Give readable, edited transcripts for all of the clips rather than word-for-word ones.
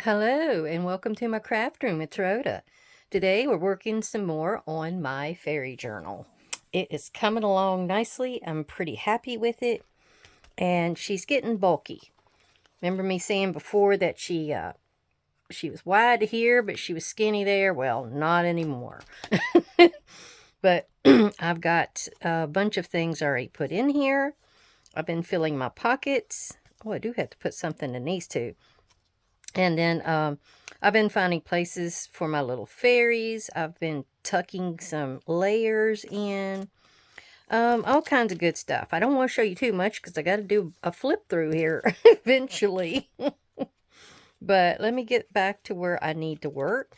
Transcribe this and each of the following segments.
Hello and welcome to my craft room. It's Rhoda. Today we're working some more on my fairy journal. It is coming along nicely. I'm pretty happy with it, and she's getting bulky. Remember me saying before that she was wide here, but she was skinny there? Well, not anymore. But I've got a bunch of things already put in here. I've been filling my pockets. Oh, I do have to put something in these two. And then I've been finding places for my little fairies. I've been tucking some layers in. All kinds of good stuff. I don't want to show you too much because I got to do a flip through here eventually. But let me get back to where I need to work.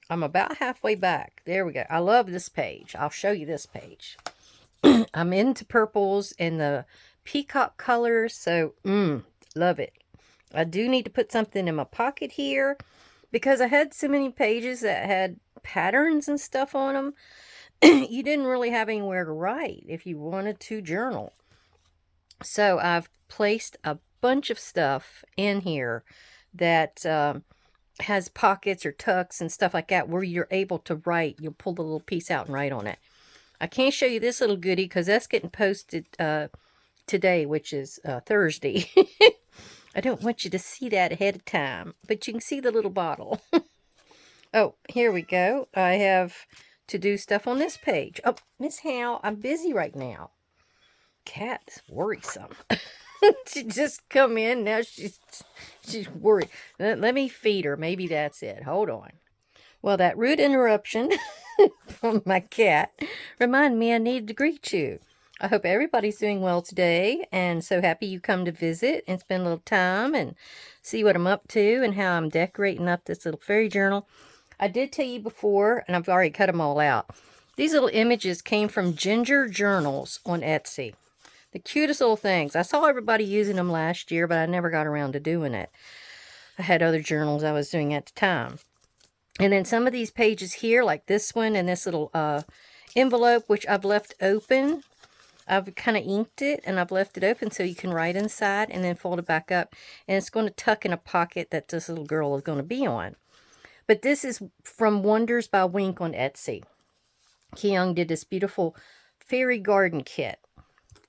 I'm about halfway back. There we go. I love this page. I'll show you this page. I'm into purples and the peacock colors, so love it. I do need to put something in my pocket here because I had so many pages that had patterns and stuff on them. You didn't really have anywhere to write if you wanted to journal. So I've placed a bunch of stuff in here that has pockets or tucks and stuff like that where you're able to write. You'll pull the little piece out and write on it. I can't show you this little goodie because that's getting posted today, which is Thursday. I don't want you to see that ahead of time, but you can see the little bottle. Oh, here we go. I have to do stuff on this page. Oh, Miss Howe, I'm busy right now. Cat's worrisome. She just come in, now she's worried. Let me feed her. Maybe that's it. Hold on. Well, that rude interruption from my cat reminded me I needed to greet you. I hope everybody's doing well today, and so happy you come to visit and spend a little time and see what I'm up to and how I'm decorating up this little fairy journal. I did tell you before, and I've already cut them all out. These little images came from Ginger Journals on Etsy. The cutest little things. I saw everybody using them last year, but I never got around to doing it. I had other journals I was doing at the time. And then some of these pages here, like this one and this little envelope, which I've left open. I've kind of inked it and I've left it open so you can write inside and then fold it back up. And it's going to tuck in a pocket that this little girl is going to be on. But this is from Wonders by Wink on Etsy. Keyoung did this beautiful fairy garden kit.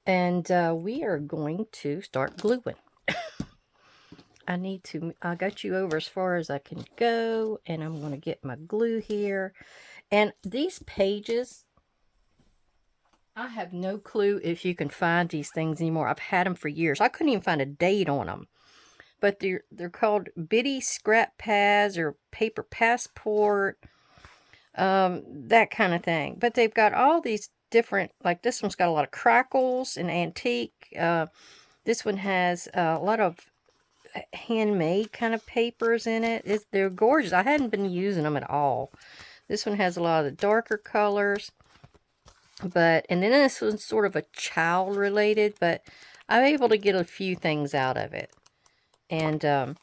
And we are going to start gluing. I got you over as far as I can go, and I'm going to get my glue here. And these pages, I have no clue if you can find these things anymore. I've had them for years. I couldn't even find a date on them. But they're called Bitty Scrap Pads or Paper Passport, that kind of thing. But they've got all these different, like this one's got a lot of crackles and antique. This one has a lot of handmade kind of papers in it. They're gorgeous. I hadn't been using them at all. This one has a lot of the darker colors. And then this one's sort of a child related, but I'm able to get a few things out of it. And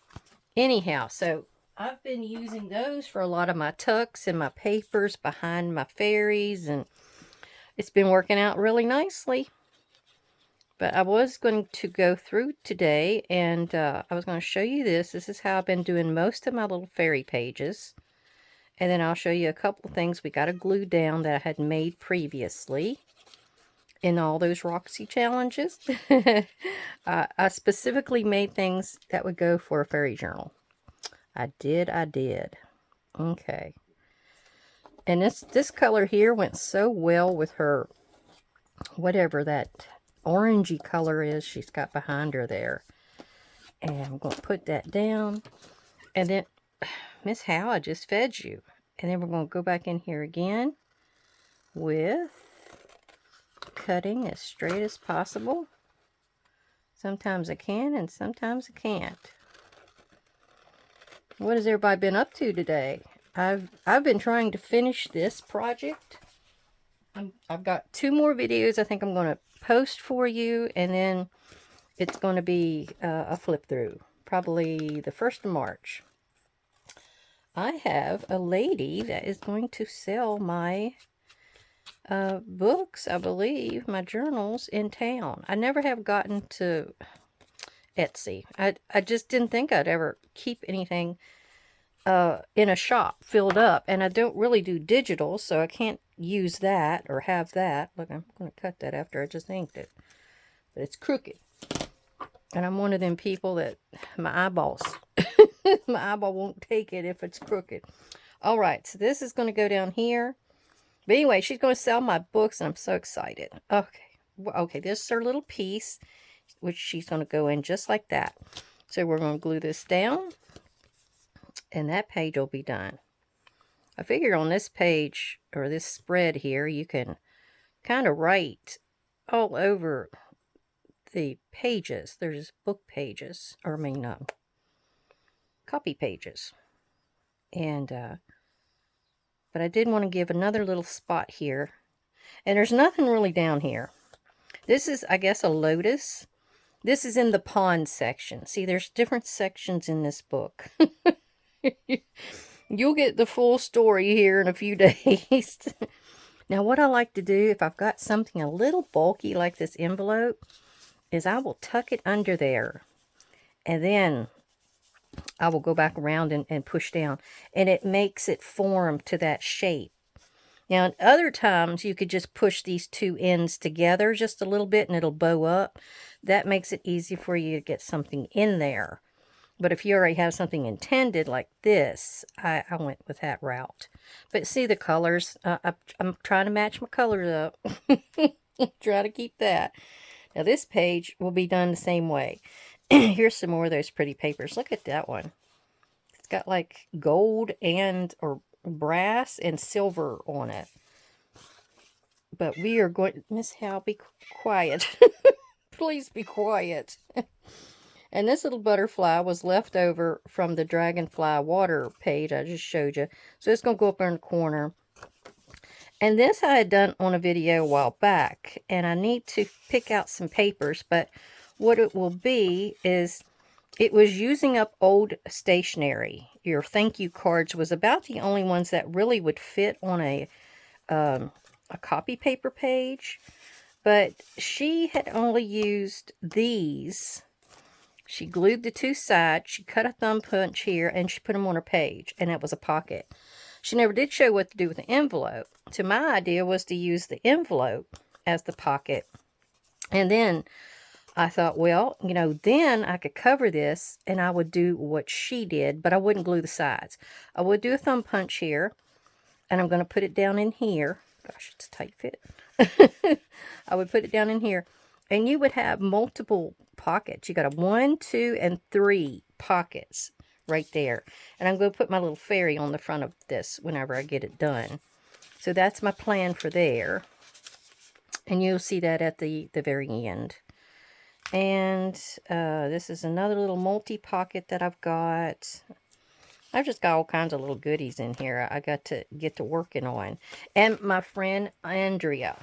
anyhow, so I've been using those for a lot of my tucks and my papers behind my fairies, and it's been working out really nicely. But I was going to go through today, and I was going to show you this. This is how I've been doing most of my little fairy pages. And then I'll show you a couple things we got to glue down that I had made previously in all those Roxy challenges. I specifically made things that would go for a fairy journal. I did. Okay. And this color here went so well with her, whatever that orangey color is she's got behind her there. And I'm going to put that down. And then, Miss Howe, I just fed you. And then we're going to go back in here again with cutting as straight as possible. Sometimes I can and sometimes I can't. What has everybody been up to today? I've been trying to finish this project. I've got 2 more videos I think I'm going to post for you, and then it's going to be a flip through, probably the 1st of March. I have a lady that is going to sell my books, I believe, my journals in town. I never have gotten to Etsy. I just didn't think I'd ever keep anything in a shop filled up, and I don't really do digital, so I can't use that or have that. Look, I'm going to cut that after I just inked it, but it's crooked, and I'm one of them people that my eyeballs my eyeball won't take it if it's crooked. All right, so this is going to go down here. But anyway, she's going to sell my books, and I'm so excited. Okay, this is her little piece, which she's going to go in just like that. So we're going to glue this down, and that page will be done. I figure on this page, or this spread here, you can kind of write all over the pages. There's book pages, or I mean, copy pages. And, but I did want to give another little spot here. And there's nothing really down here. This is, I guess, a lotus. This is in the pond section. See, there's different sections in this book. You'll get the full story here in a few days. Now, what I like to do, if I've got something a little bulky like this envelope, is I will tuck it under there. And then I will go back around and push down. And it makes it form to that shape. Now, at other times, you could just push these two ends together just a little bit and it'll bow up. That makes it easy for you to get something in there. But if you already have something intended like this, I went with that route. But see the colors? I'm trying to match my colors up. Try to keep that. Now, this page will be done the same way. Here's some more of those pretty papers. Look at that one. It's got like gold or brass and silver on it. But we are going... Miss Hal, be quiet. Please be quiet. And this little butterfly was left over from the dragonfly water page I just showed you. So it's going to go up there in the corner. And this I had done on a video a while back. And I need to pick out some papers. But what it will be is... It was using up old stationery. Your thank you cards was about the only ones that really would fit on a copy paper page. But she had only used these. She glued the two sides. She cut a thumb punch here, and she put them on her page. And that was a pocket. She never did show what to do with the envelope. So my idea was to use the envelope as the pocket. And then... I thought, well, you know, then I could cover this and I would do what she did, but I wouldn't glue the sides. I would do a thumb punch here, and I'm going to put it down in here. Gosh, it's a tight fit. I would put it down in here, and you would have multiple pockets. You got a 1, 2, and 3 pockets right there. And I'm going to put my little fairy on the front of this whenever I get it done. So that's my plan for there. And you'll see that at the very end. And this is another little multi-pocket that I've got. I've just got all kinds of little goodies in here I got to get to working on. And my friend Andrea.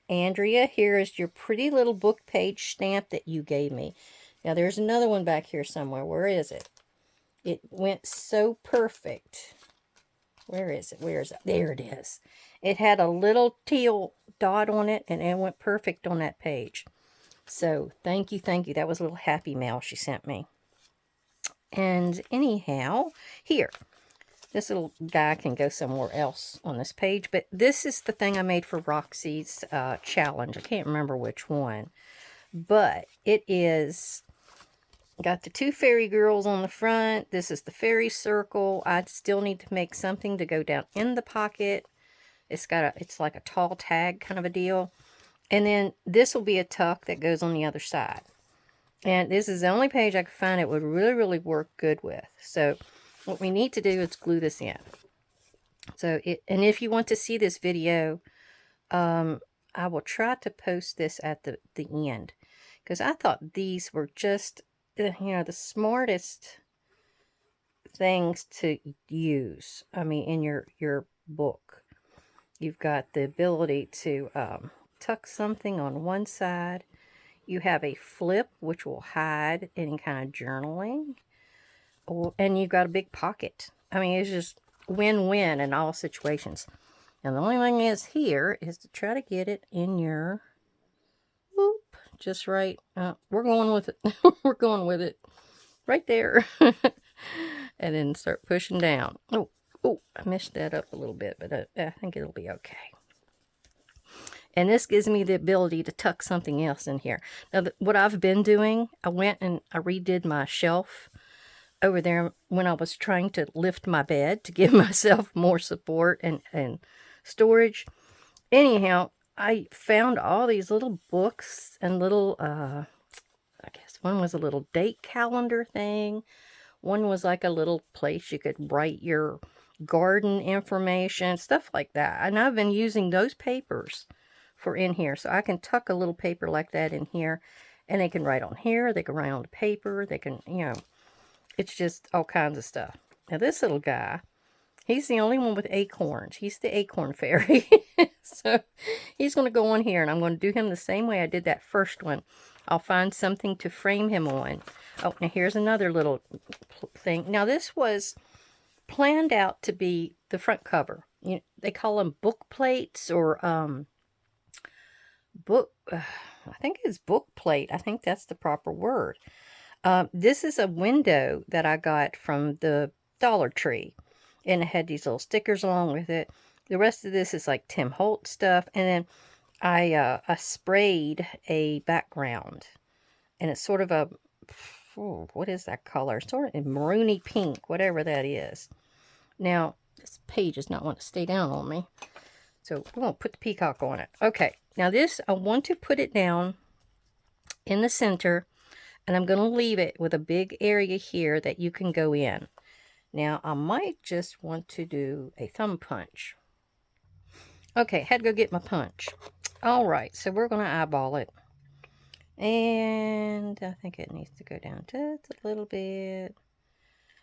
Andrea, here is your pretty little book page stamp that you gave me. Now, there's another one back here somewhere. Where is it? It went so perfect. Where is it? Where is it? There it is. It had a little teal dot on it, and it went perfect on that page. So, thank you, thank you. That was a little happy mail she sent me. And anyhow, here. This little guy can go somewhere else on this page. But this is the thing I made for Roxy's challenge. I can't remember which one. But it is... Got the 2 fairy girls on the front. This is the fairy circle. I still need to make something to go down in the pocket. It's like a tall tag kind of a deal. And then this will be a tuck that goes on the other side. And this is the only page I could find it would really, really work good with. So what we need to do is glue this in. So and if you want to see this video, I will try to post this at the end. Because I thought these were just, you know, the smartest things to use. I mean, in your book. You've got the ability to... tuck something on one side. You have a flip, which will hide any kind of journaling. And you've got a big pocket. I mean, it's just win-win in all situations. And the only thing is here is to try to get it in your... Whoop, just right. We're going with it. We're going with it. Right there. and then start pushing down. Oh, oh, I messed that up a little bit, but I think it'll be okay. And this gives me the ability to tuck something else in here. Now, what I've been doing, I went and I redid my shelf over there when I was trying to lift my bed to give myself more support and storage. Anyhow, I found all these little books and little, I guess one was a little date calendar thing. One was like a little place you could write your garden information, stuff like that. And I've been using those papers for in here. So I can tuck a little paper like that in here. And they can write on here. They can write on the paper. They can, you know, it's just all kinds of stuff. Now this little guy, he's the only one with acorns. He's the acorn fairy. So he's going to go on here. And I'm going to do him the same way I did that first one. I'll find something to frame him on. Oh, now here's another little thing. Now this was planned out to be the front cover. You know, they call them book plates or book. I think it's book plate. I think that's the proper word. This is a window that I got from the Dollar Tree, and it had these little stickers along with it. The rest of this is like Tim Holtz stuff, and then I sprayed a background, and it's sort of a, oh, what is that color? Sort of a maroony pink, whatever that is. Now, this page does not want to stay down on me, so we're going to put the peacock on it. Okay, now this, I want to put it down in the center, and I'm going to leave it with a big area here that you can go in. Now, I might just want to do a thumb punch. Okay, had to go get my punch. All right, so we're going to eyeball it. And I think it needs to go down just a little bit.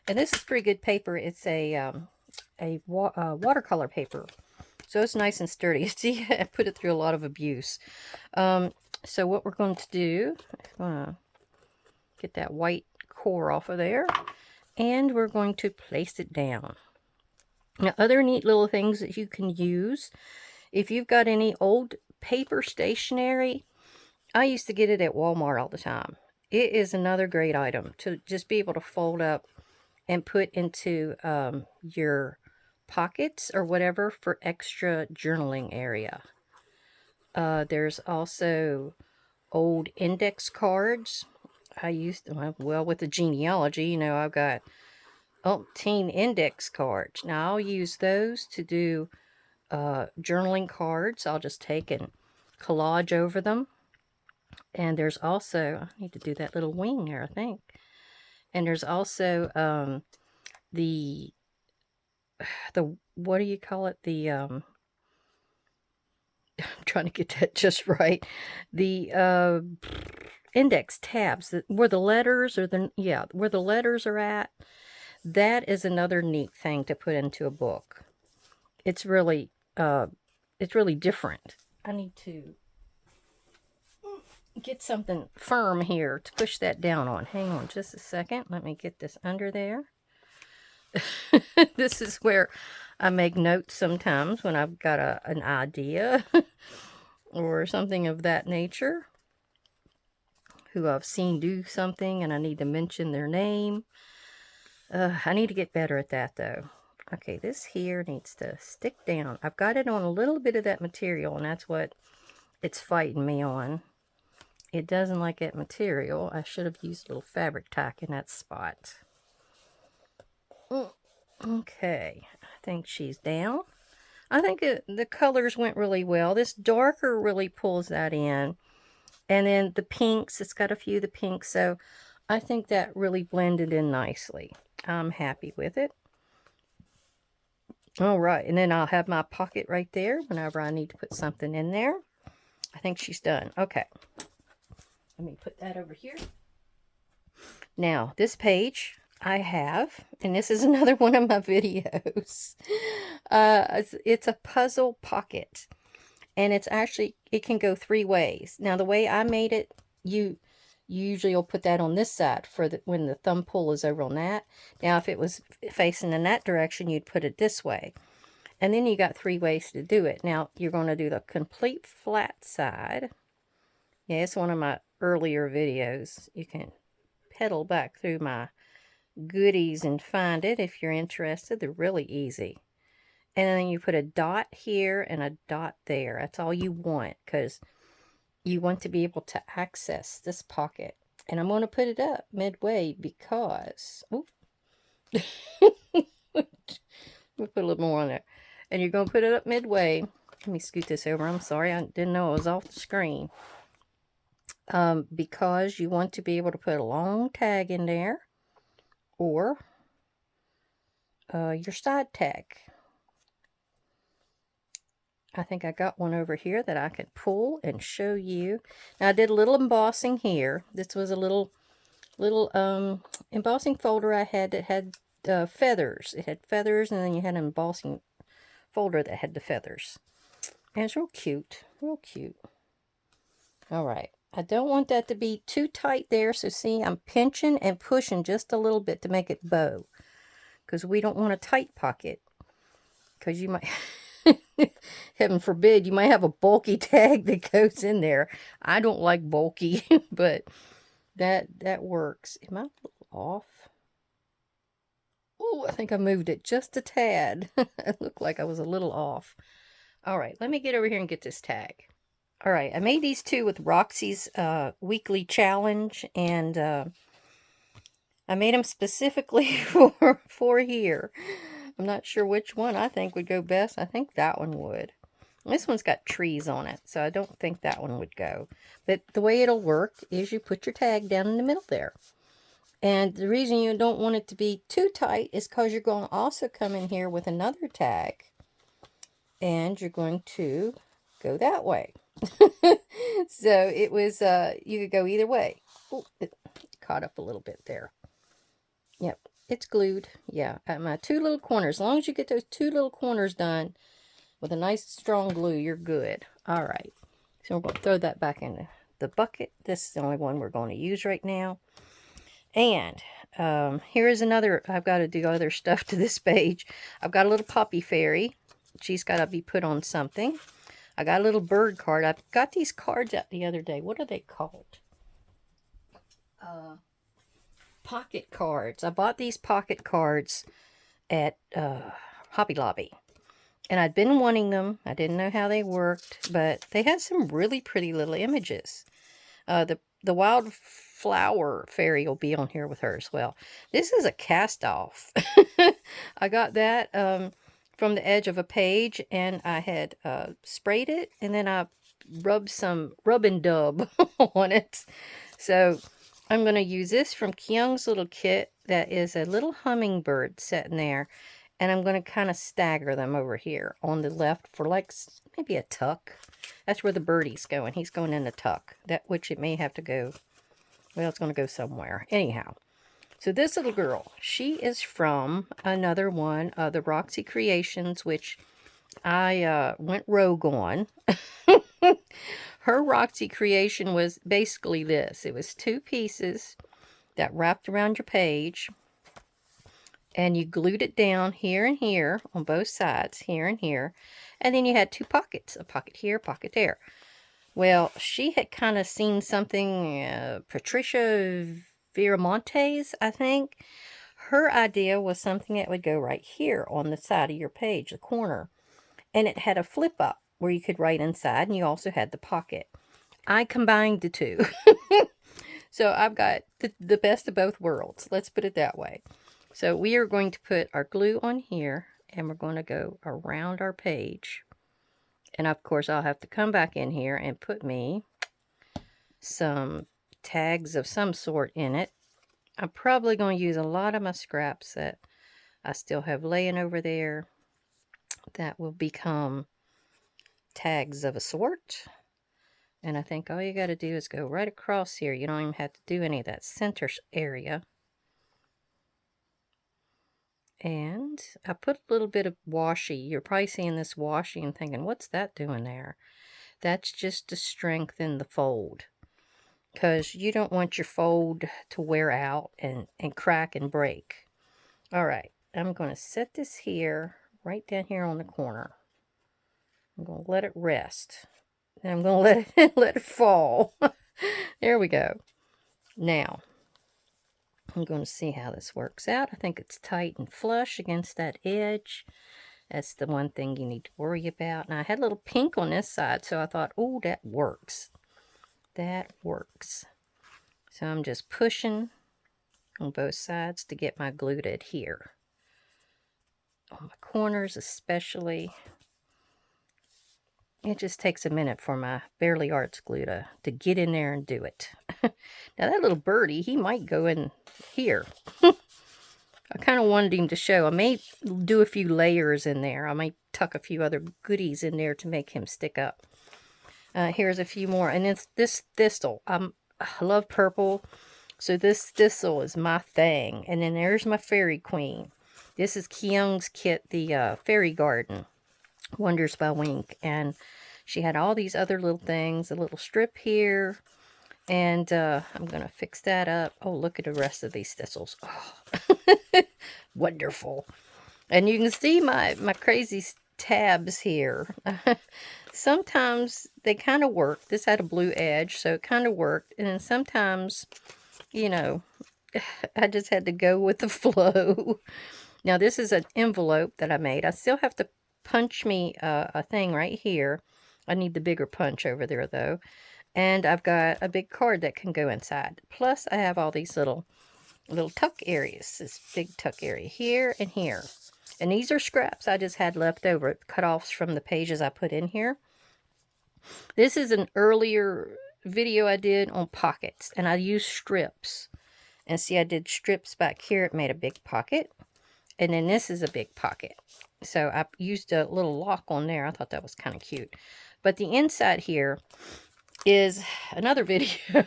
And this is pretty good paper. It's a watercolor paper. So it's nice and sturdy. See, I put it through a lot of abuse. So what we're going to do, I'm going to get that white core off of there. And we're going to place it down. Now, other neat little things that you can use. If you've got any old paper stationery, I used to get it at Walmart all the time. It is another great item to just be able to fold up and put into your pockets or whatever for extra journaling area. There's also old index cards. I used to, well, with the genealogy, you know, I've got umpteen index cards. Now I'll use those to do journaling cards. I'll just take and collage over them. And there's also, I need to do that little wing there, I think. And there's also the what do you call it? The I'm trying to get that just right. The index tabs where the letters or where the letters are at. That is another neat thing to put into a book. It's really different. I need to get something firm here to push that down on. Hang on just a second. Let me get this under there. This is where I make notes sometimes when I've got an idea or something of that nature. Who I've seen do something and I need to mention their name. I need to get better at that though. Okay, this here needs to stick down. I've got it on a little bit of that material, and that's what it's fighting me on. It doesn't like that material. I should have used a little fabric tack in that spot. Okay, I think she's down. I think the colors went really well. This darker really pulls that in. And then the pinks, it's got a few of the pinks, so I think that really blended in nicely. I'm happy with it. All right, and then I'll have my pocket right there whenever I need to put something in there. I think she's done. Okay. Let me put that over here. Now, this page I have, and this is another one of my videos. It's a puzzle pocket. And it's actually, it can go 3 ways. Now, the way I made it, you usually will put that on this side for when the thumb pull is over on that. Now, if it was facing in that direction, you'd put it this way. And then you got 3 ways to do it. Now, you're going to do the complete flat side. Yeah, it's one of my earlier videos. You can pedal back through my goodies and find it if you're interested. They're really easy. And then you put a dot here and a dot there. That's all you want, because you want to be able to access this pocket. And I'm going to put it up midway because... Oop. We'll put a little more on there. And you're going to put it up midway. Let me scoot this over. I'm sorry. I didn't know it was off the screen. Because you want to be able to put a long tag in there. Or your side tag. I think I got one over here that I could pull and show you. Now I did a little embossing here. This was a little embossing folder I had that had feathers. It had feathers, and then you had an embossing folder that had the feathers. And it's real cute. Real cute. Alright. I don't want that to be too tight there. So see, I'm pinching and pushing just a little bit to make it bow. Because we don't want a tight pocket. Because you might... Heaven forbid, you might have a bulky tag that goes in there. I don't like bulky, but that works. Am I a little off? Oh, I think I moved it just a tad. It looked like I was a little off. All right, let me get over here and get this tag. All right, I made these two with Roxy's weekly challenge, and I made them specifically for here. I'm not sure which one I think would go best. I think that one would. This one's got trees on it, so I don't think that one would go. But the way it'll work is you put your tag down in the middle there. And the reason you don't want it to be too tight is because you're going to also come in here with another tag. And you're going to go that way. So it was, you could go either way. Oh, it caught up a little bit there. Yep. It's glued. Yeah, at my two little corners. As long as you get those two little corners done with a nice strong glue, you're good. All right. So we're going to throw that back in the bucket. This is the only one we're going to use right now. And here is another. I've got to do other stuff to this page. I've got a little poppy fairy. She's got to be put on something. I got a little bird card. I got these cards out the other day. What are they called? Pocket cards. I bought these pocket cards at Hobby Lobby. And I'd been wanting them. I didn't know how they worked, but they had some really pretty little images. The wildflower fairy will be on here with her as well. This is a cast off. I got that from the edge of a page, and I had sprayed it, and then I rubbed some rub and dub on it. So I'm going to use this from Kyung's little kit that is a little hummingbird sitting there. And I'm going to kind of stagger them over here on the left for like maybe a tuck. That's where the birdie's going. He's going in the tuck. That which it may have to go. Well, it's going to go somewhere. Anyhow. So this little girl, she is from another one of the Roxy Creations, which I went rogue on. Her Roxy creation was basically this. It was two pieces that wrapped around your page. And you glued it down here and here on both sides, here and here. And then you had two pockets, a pocket here, pocket there. Well, she had kind of seen something, Patricia Viramontes, I think. Her idea was something that would go right here on the side of your page, the corner. And it had a flip up where you could write inside, and you also had the pocket. I combined the two. So I've got the best of both worlds. Let's put it that way. So we are going to put our glue on here, and we're going to go around our page. And of course, I'll have to come back in here and put me some tags of some sort in it. I'm probably going to use a lot of my scraps that I still have laying over there. That will become tags of a sort. And I think all you got to do is go right across here. You don't even have to do any of that center area. And I put a little bit of washi. You're probably seeing this washi and thinking, what's that doing there? That's just to strengthen the fold. Because you don't want your fold to wear out and crack and break. Alright, I'm going to set this here, right down here on the corner. I'm going to let it rest. And I'm going to let it fall. There we go. Now, I'm going to see how this works out. I think it's tight and flush against that edge. That's the one thing you need to worry about. And I had a little pink on this side, so I thought, oh, that works. That works. So I'm just pushing on both sides to get my glue to adhere. On my corners especially. It just takes a minute for my Barely Arts glue to get in there and do it. Now that little birdie, he might go in here. I kind of wanted him to show. I may do a few layers in there. I might tuck a few other goodies in there to make him stick up. Here's a few more. And it's this thistle. I love purple. So this thistle is my thing. And then there's my Fairy Queen. This is Kyung's kit, the Fairy Garden. Wonders by Wink. And she had all these other little things. A little strip here. And I'm going to fix that up. Oh, look at the rest of these thistles. Oh, wonderful. And you can see my crazy tabs here. Sometimes they kind of work. This had a blue edge, so it kind of worked. And then sometimes, you know, I just had to go with the flow. Now, this is an envelope that I made. I still have to punch me a thing right here. I need the bigger punch over there, though. And I've got a big card that can go inside. Plus, I have all these little tuck areas. This big tuck area here and here. And these are scraps I just had left over, cut-offs from the pages I put in here. This is an earlier video I did on pockets. And I used strips. And see, I did strips back here. It made a big pocket. And then this is a big pocket. So I used a little lock on there. I thought that was kind of cute. But the inside here is another video.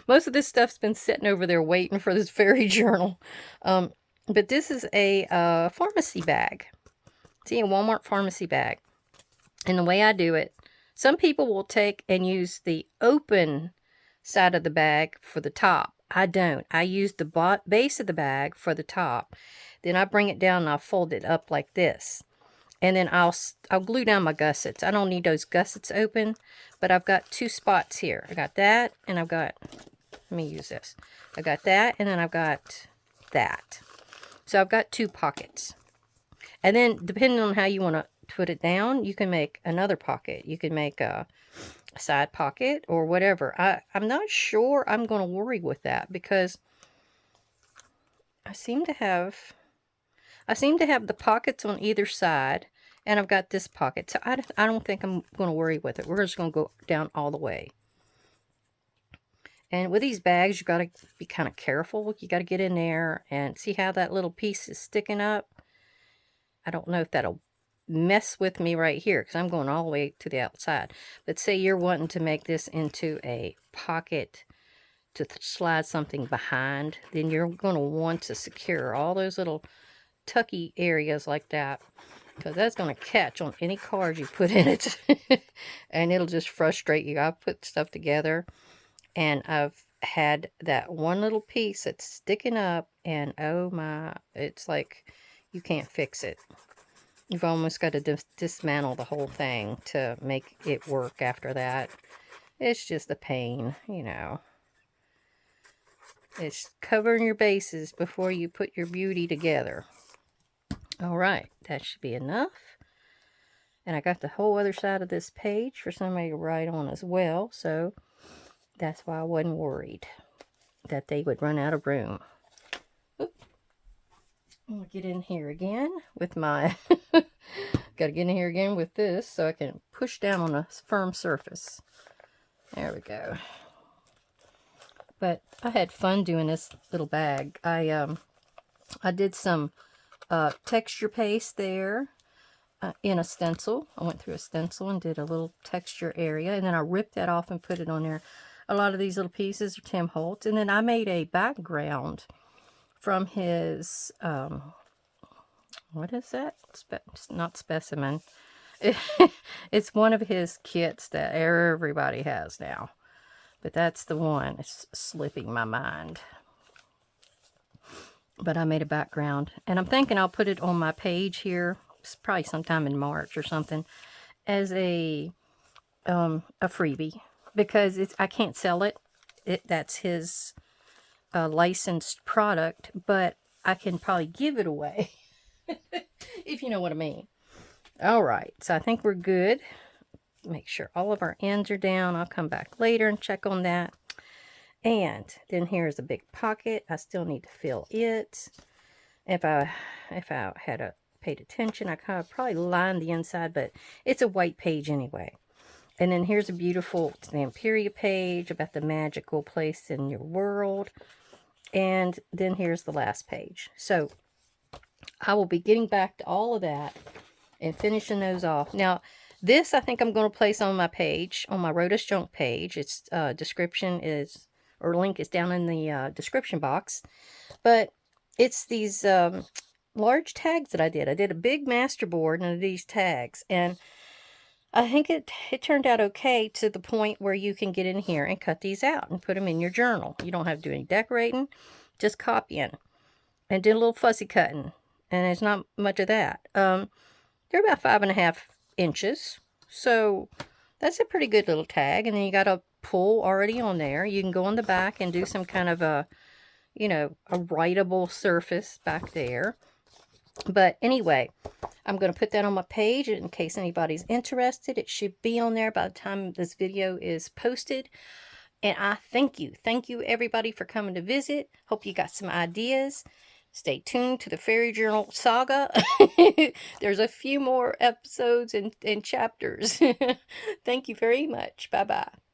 Most of this stuff's been sitting over there waiting for this fairy journal. But this is a pharmacy bag. See, a Walmart pharmacy bag. And the way I do it, some people will take and use the open side of the bag for the top. I don't. I use the base of the bag for the top. Then I bring it down and I'll fold it up like this. And then I'll glue down my gussets. I don't need those gussets open, but I've got two spots here. I got that, and I've got, let me use this. I got that, and then I've got that. So I've got two pockets. And then, depending on how you want to put it down, you can make another pocket. You can make a side pocket or whatever. I'm not sure I'm going to worry with that because I seem to have the pockets on either side, and I've got this pocket. So I don't think I'm going to worry with it. We're just going to go down all the way. And with these bags, you've got to be kind of careful. You got to get in there and see how that little piece is sticking up. I don't know if that'll mess with me right here because I'm going all the way to the outside. But say you're wanting to make this into a pocket to slide something behind, then you're going to want to secure all those little tucky areas like that, because that's going to catch on any card you put in it. And it'll just frustrate you. I've put stuff together and I've had that one little piece that's sticking up, and oh my, it's like you can't fix it. You've almost got to dismantle the whole thing to make it work after that. It's just a pain, you know. It's covering your bases before you put your beauty together. All right, that should be enough. And I got the whole other side of this page for somebody to write on as well. So that's why I wasn't worried that they would run out of room. Oop. I'm going to get in here again with my... Got to get in here again with this so I can push down on a firm surface. There we go. But I had fun doing this little bag. I did some texture paste there in a stencil. I went through a stencil and did a little texture area, and then I ripped that off and put it on there. A lot of these little pieces are Tim Holtz, and then I made a background from his what is that? Not specimen. It's one of his kits that everybody has now, but that's the one. It's slipping my mind. But I made a background, and I'm thinking I'll put it on my page here. It's probably sometime in March or something, as a freebie, because I can't sell it. That's his a licensed product, but I can probably give it away, if you know what I mean. All right, so I think we're good. Make sure all of our ends are down. I'll come back later and check on that. And then here's a big pocket. I still need to fill it. If I had paid attention, I kind of probably lined the inside, but it's a white page anyway. And then here's a beautiful Fairy page about the magical place in your world. And then here's the last page. So I will be getting back to all of that and finishing those off. Now, this I think I'm going to place on my page, on my Rhoda's Junk page. Its description is, or link is down in the description box. But it's these large tags that I did. I did a big masterboard and these tags. And I think it turned out okay to the point where you can get in here and cut these out and put them in your journal. You don't have to do any decorating, just copying. And did a little fussy cutting. And there's not much of that. They're about 5.5 inches. So that's a pretty good little tag. And then you got a pull already on there. You can go on the back and do some kind of a, you know, a writable surface back there. But anyway, I'm going to put that on my page in case anybody's interested. It should be on there by the time this video is posted. And I thank you. Thank you, everybody, for coming to visit. Hope you got some ideas. Stay tuned to the Fairy Journal saga. There's a few more episodes and chapters. Thank you very much. Bye-bye.